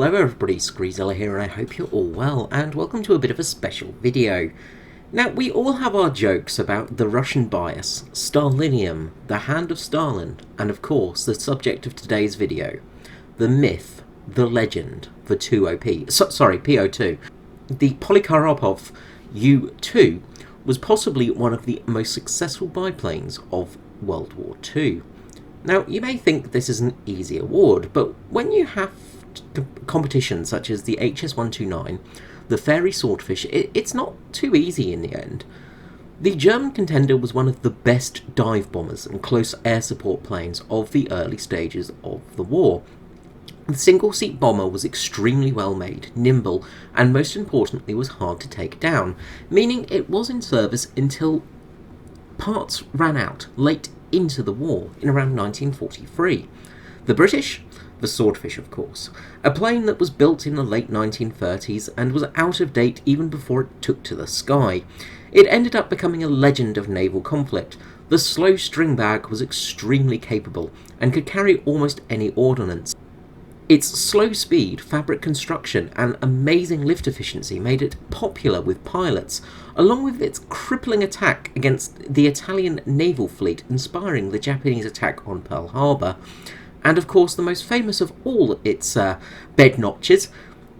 Hello everybody, Screezilla here, and I hope you're all well, and welcome to a bit of a special video. Now, we all have our jokes about the Russian bias, Stalinium, the hand of Stalin, and of course, the subject of today's video, the myth, the legend, the PO2. The Polikarpov U-2 was possibly one of the most successful biplanes of World War II. Now, you may think this is an easy award, but when you have competitions such as the HS-129, the Fairy Swordfish, it's not too easy in the end. The German contender was one of the best dive bombers and close air support planes of the early stages of the war. The single-seat bomber was extremely well made, nimble, and most importantly was hard to take down, meaning it was in service until parts ran out late into the war in around 1943. The British? The Swordfish, of course, a plane that was built in the late 1930s and was out of date even before it took to the sky. It ended up becoming a legend of naval conflict. The slow string bag was extremely capable and could carry almost any ordnance. Its slow speed, fabric construction, and amazing lift efficiency made it popular with pilots, along with its crippling attack against the Italian naval fleet, inspiring the Japanese attack on Pearl Harbor. And of course, the most famous of all its bed notches,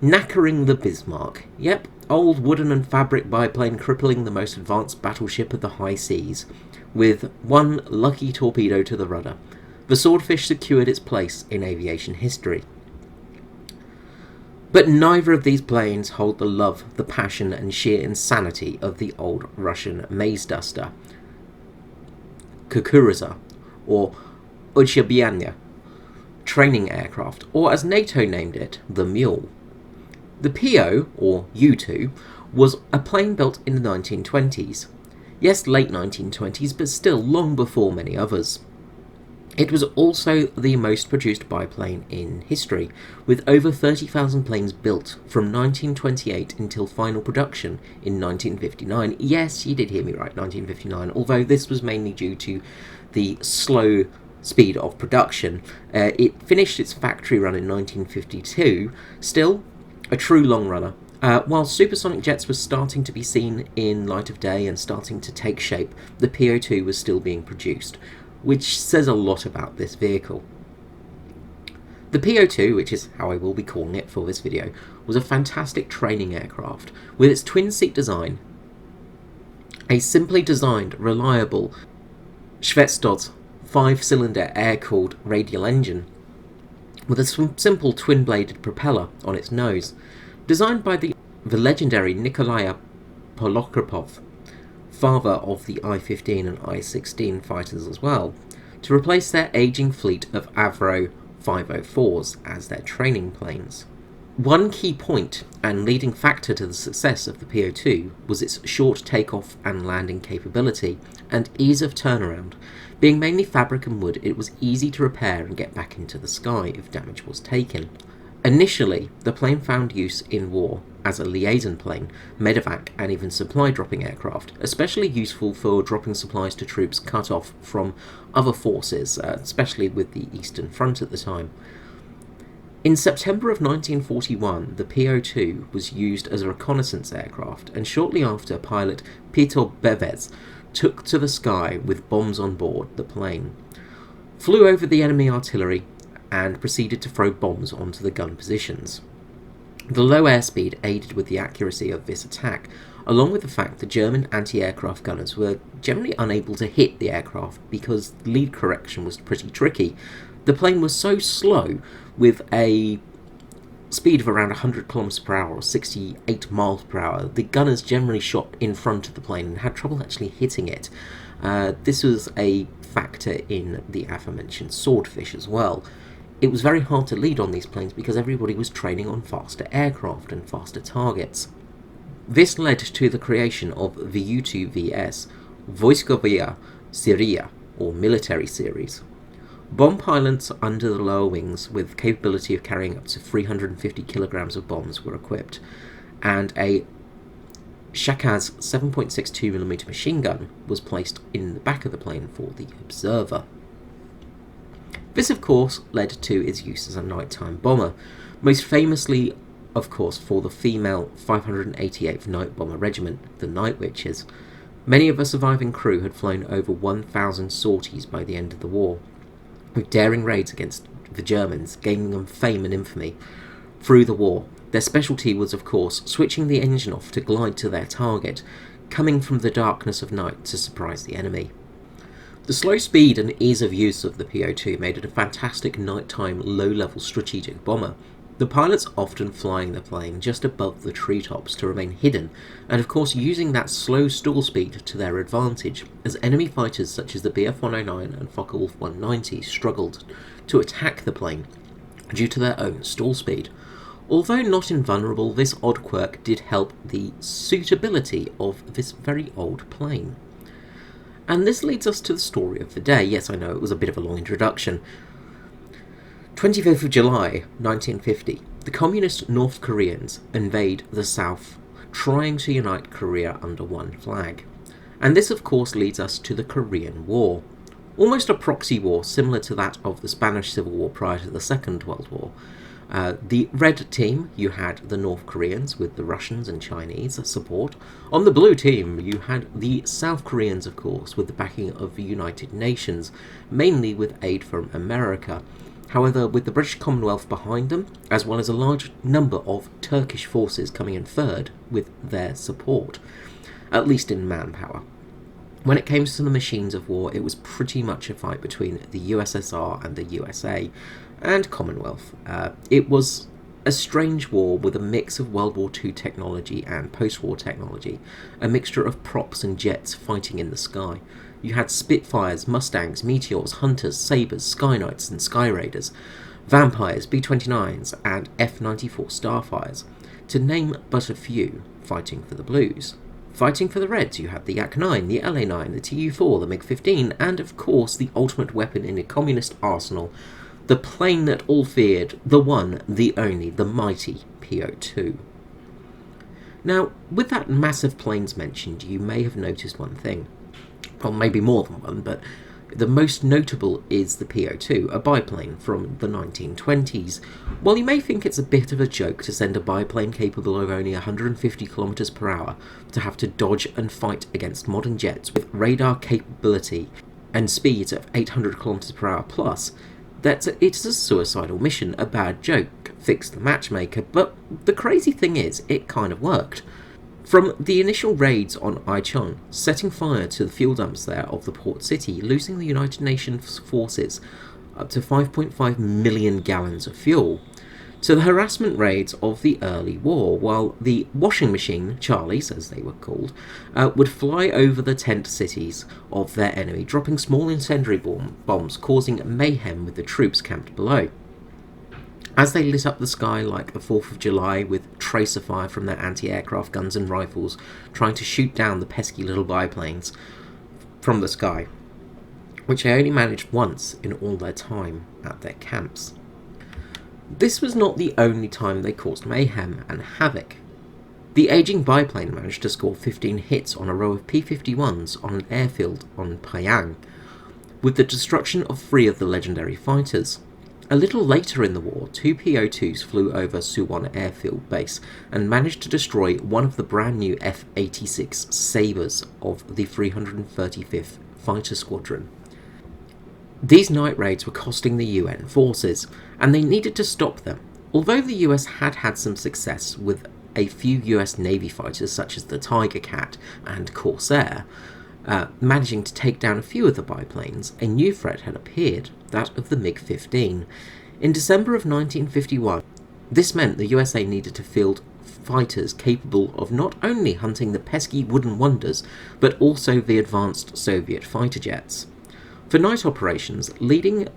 knackering the Bismarck. Yep, old wooden and fabric biplane crippling the most advanced battleship of the high seas, with one lucky torpedo to the rudder. The Swordfish secured its place in aviation history. But neither of these planes hold the love, the passion, and sheer insanity of the old Russian maze duster, Kukuruza, or Uchebyannya, training aircraft, or as NATO named it, the Mule. The PO, or U-2, was a plane built in the 1920s. Yes, late 1920s, but still long before many others. It was also the most produced biplane in history, with over 30,000 planes built from 1928 until final production in 1959. Yes, you did hear me right, 1959, although this was mainly due to the slow speed of production. It finished its factory run in 1952, still a true long runner. While supersonic jets were starting to be seen in light of day and starting to take shape, the PO2 was still being produced, which says a lot about this vehicle. The PO2, which is how I will be calling it for this video, was a fantastic training aircraft with its twin-seat design, a simply designed, reliable Schwestdot 5-cylinder air-cooled radial engine with a simple twin-bladed propeller on its nose, designed by the legendary Nikolai Polikarpov, father of the I-15 and I-16 fighters as well, to replace their aging fleet of Avro 504s as their training planes. One key point and leading factor to the success of the PO2 was its short takeoff and landing capability and ease of turnaround. Being mainly fabric and wood, it was easy to repair and get back into the sky if damage was taken. Initially, the plane found use in war as a liaison plane, medevac and even supply dropping aircraft, especially useful for dropping supplies to troops cut off from other forces, especially with the Eastern Front at the time. In September of 1941, the PO2 was used as a reconnaissance aircraft, and shortly after, pilot Peter Bevez took to the sky with bombs on board the plane, flew over the enemy artillery, and proceeded to throw bombs onto the gun positions. The low airspeed aided with the accuracy of this attack, along with the fact that German anti-aircraft gunners were generally unable to hit the aircraft because lead correction was pretty tricky. The plane was so slow, with a speed of around 100 km per hour or 68 miles per hour, the gunners generally shot in front of the plane and had trouble actually hitting it. This was a factor in the aforementioned Swordfish as well. It was very hard to lead on these planes because everybody was training on faster aircraft and faster targets. This led to the creation of the U-2VS, Vojskovaya Seria, or military series. Bomb pilots under the lower wings with capability of carrying up to 350 kilograms of bombs were equipped, and a Shakaz 7.62mm machine gun was placed in the back of the plane for the observer. This, of course, led to its use as a nighttime bomber, most famously, of course, for the female 588th Night Bomber Regiment, the Night Witches. Many of the surviving crew had flown over 1,000 sorties by the end of the war, with daring raids against the Germans gaining them fame and infamy through the war. Their specialty was, of course, switching the engine off to glide to their target, coming from the darkness of night to surprise the enemy. The slow speed and ease of use of the PO-2 made it a fantastic nighttime, low-level strategic bomber, the pilots often flying the plane just above the treetops to remain hidden, and of course using that slow stall speed to their advantage, as enemy fighters such as the Bf-109 and Focke-Wulf 190 struggled to attack the plane due to their own stall speed. Although not invulnerable, this odd quirk did help the suitability of this very old plane. And this leads us to the story of the day. Yes, I know, it was a bit of a long introduction. 25th of July, 1950, the communist North Koreans invade the South, trying to unite Korea under one flag. And this, of course, leads us to the Korean War. Almost a proxy war similar to that of the Spanish Civil War prior to the Second World War. The red team, you had the North Koreans with the Russians and Chinese support. On the blue team, you had the South Koreans, of course, with the backing of the United Nations, mainly with aid from America. However, with the British Commonwealth behind them, as well as a large number of Turkish forces coming in third with their support, at least in manpower. When it came to the machines of war, it was pretty much a fight between the USSR and the USA, and Commonwealth. It was a strange war with a mix of World War II technology and post-war technology, a mixture of props and jets fighting in the sky. You had Spitfires, Mustangs, Meteors, Hunters, Sabres, Sky Knights and Sky Raiders, Vampires, B-29s and F-94 Starfires, to name but a few, fighting for the Blues. Fighting for the Reds, you had the Yak-9, the LA-9, the Tu-4, the MiG-15, and of course the ultimate weapon in a communist arsenal, the plane that all feared, the one, the only, the mighty PO-2. Now, with that massive planes mentioned, you may have noticed one thing. Well, maybe more than one, but the most notable is the PO-2, a biplane from the 1920s. While you may think it's a bit of a joke to send a biplane capable of only 150 km per hour to have to dodge and fight against modern jets with radar capability and speeds of 800 km per hour plus, it's a suicidal mission, a bad joke, fix the matchmaker, but the crazy thing is, it kind of worked. From the initial raids on Aichon, setting fire to the fuel dumps there of the port city, losing the United Nations forces up to 5.5 million gallons of fuel, to the harassment raids of the early war, while the washing machine, Charlies as they were called, would fly over the tent cities of their enemy, dropping small incendiary bombs, causing mayhem with the troops camped below. As they lit up the sky like the 4th of July with tracer fire from their anti-aircraft guns and rifles, trying to shoot down the pesky little biplanes from the sky, which they only managed once in all their time at their camps. This was not the only time they caused mayhem and havoc. The aging biplane managed to score 15 hits on a row of P-51s on an airfield on Pyongyang, with the destruction of 3 of the legendary fighters. A little later in the war, 2 PO-2s flew over Suwon Airfield Base and managed to destroy one of the brand new F-86 Sabres of the 335th Fighter Squadron. These night raids were costing the UN forces, and they needed to stop them. Although the US had had some success with a few US Navy fighters such as the Tiger Cat and Corsair, managing to take down a few of the biplanes, a new threat had appeared, that of the MiG-15. In December of 1951, this meant the USA needed to field fighters capable of not only hunting the pesky wooden wonders, but also the advanced Soviet fighter jets. For night operations, leading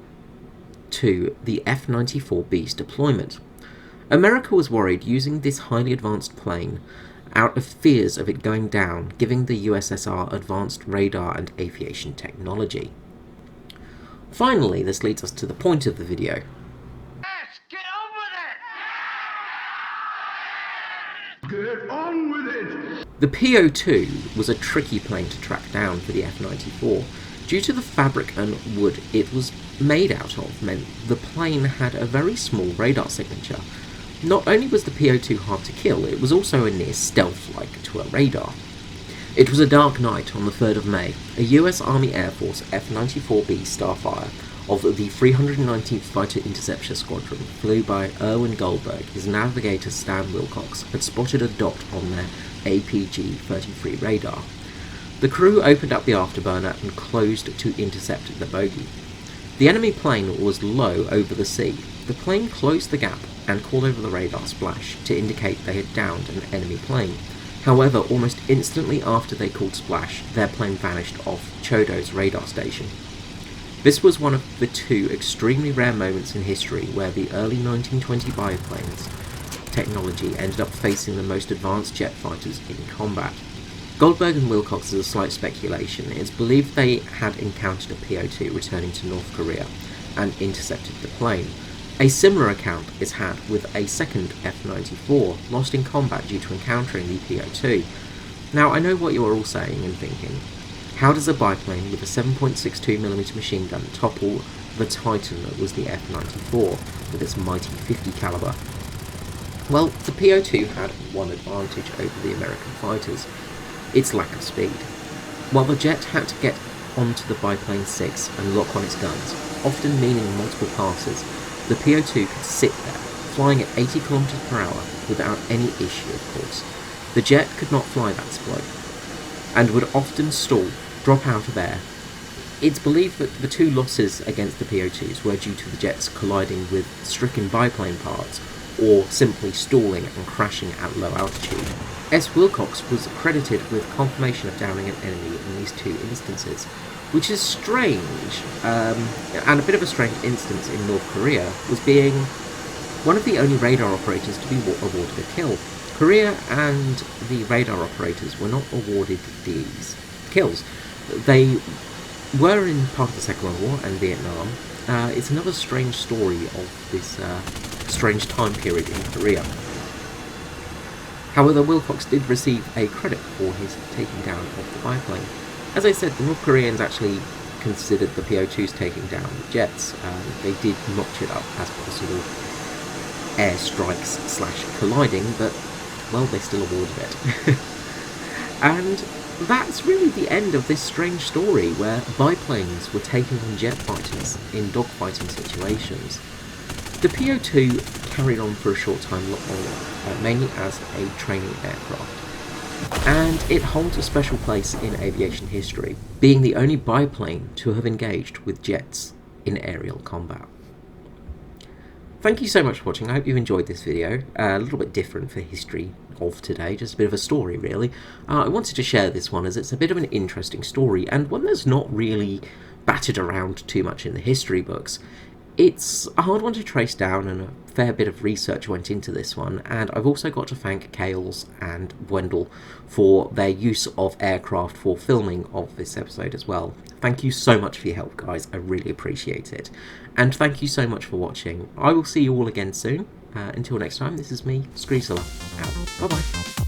to the F-94B's deployment. America was worried using this highly advanced plane out of fears of it going down, giving the USSR advanced radar and aviation technology. Finally, this leads us to the point of the video. Yes, get on with it! Get on with it! The PO-2 was a tricky plane to track down for the F-94, Due to the fabric and wood it was made out of meant the plane had a very small radar signature. Not only was the PO-2 hard to kill, it was also a near stealth-like to a radar. It was a dark night on the 3rd of May. A US Army Air Force F-94B Starfire of the 319th Fighter Interceptor Squadron, flew by Erwin Goldberg. His navigator Stan Wilcox had spotted a dot on their APG-33 radar. The crew opened up the afterburner and closed to intercept the bogey. The enemy plane was low over the sea. The plane closed the gap and called over the radar splash to indicate they had downed an enemy plane. However, almost instantly after they called splash, their plane vanished off Chodo's radar station. This was one of the two extremely rare moments in history where the early 1920 biplanes technology ended up facing the most advanced jet fighters in combat. Goldberg and Wilcox is a slight speculation. It is believed they had encountered a PO-2 returning to North Korea and intercepted the plane. A similar account is had with a second F-94 lost in combat due to encountering the PO-2. Now, I know what you are all saying and thinking. How does a biplane with a 7.62mm machine gun topple the Titan that was the F-94 with its mighty 50 caliber? Well, the PO-2 had one advantage over the American fighters: its lack of speed. While the jet had to get onto the biplane 6 and lock on its guns, often meaning multiple passes, the PO-2 could sit there, flying at 80 km per hour without any issue, of course. The jet could not fly that slow, and would often stall, drop out of air. It's believed that the two losses against the PO-2s were due to the jets colliding with stricken biplane parts, or simply stalling and crashing at low altitude. S. Wilcox was credited with confirmation of downing an enemy in these two instances, which is strange, and a bit of a strange instance in North Korea, was being one of the only radar operators to be awarded a kill. Korea and the radar operators were not awarded these kills. They were in part of the Second World War and Vietnam. It's another strange story of this strange time period in Korea. However, Wilcox did receive a credit for his taking down of the biplane. As I said, the North Koreans actually considered the PO-2s taking down the jets. They did notch it up as possible airstrikes / colliding, but, well, they still awarded it. And that's really the end of this strange story where biplanes were taking on jet fighters in dogfighting situations. The PO-2 carried on for a short time longer, mainly as a training aircraft, and it holds a special place in aviation history, being the only biplane to have engaged with jets in aerial combat. Thank you so much for watching. I hope you enjoyed this video. A little bit different for history of today, just a bit of a story really. I wanted to share this one as it's a bit of an interesting story, and one that's not really battered around too much in the history books. It's a hard one to trace down, and a fair bit of research went into this one, and I've also got to thank Kales and Wendell for their use of aircraft for filming of this episode as well. Thank you so much for your help, guys. I really appreciate it. And thank you so much for watching. I will see you all again soon. Until next time, this is me, Screezilla, out. Bye-bye.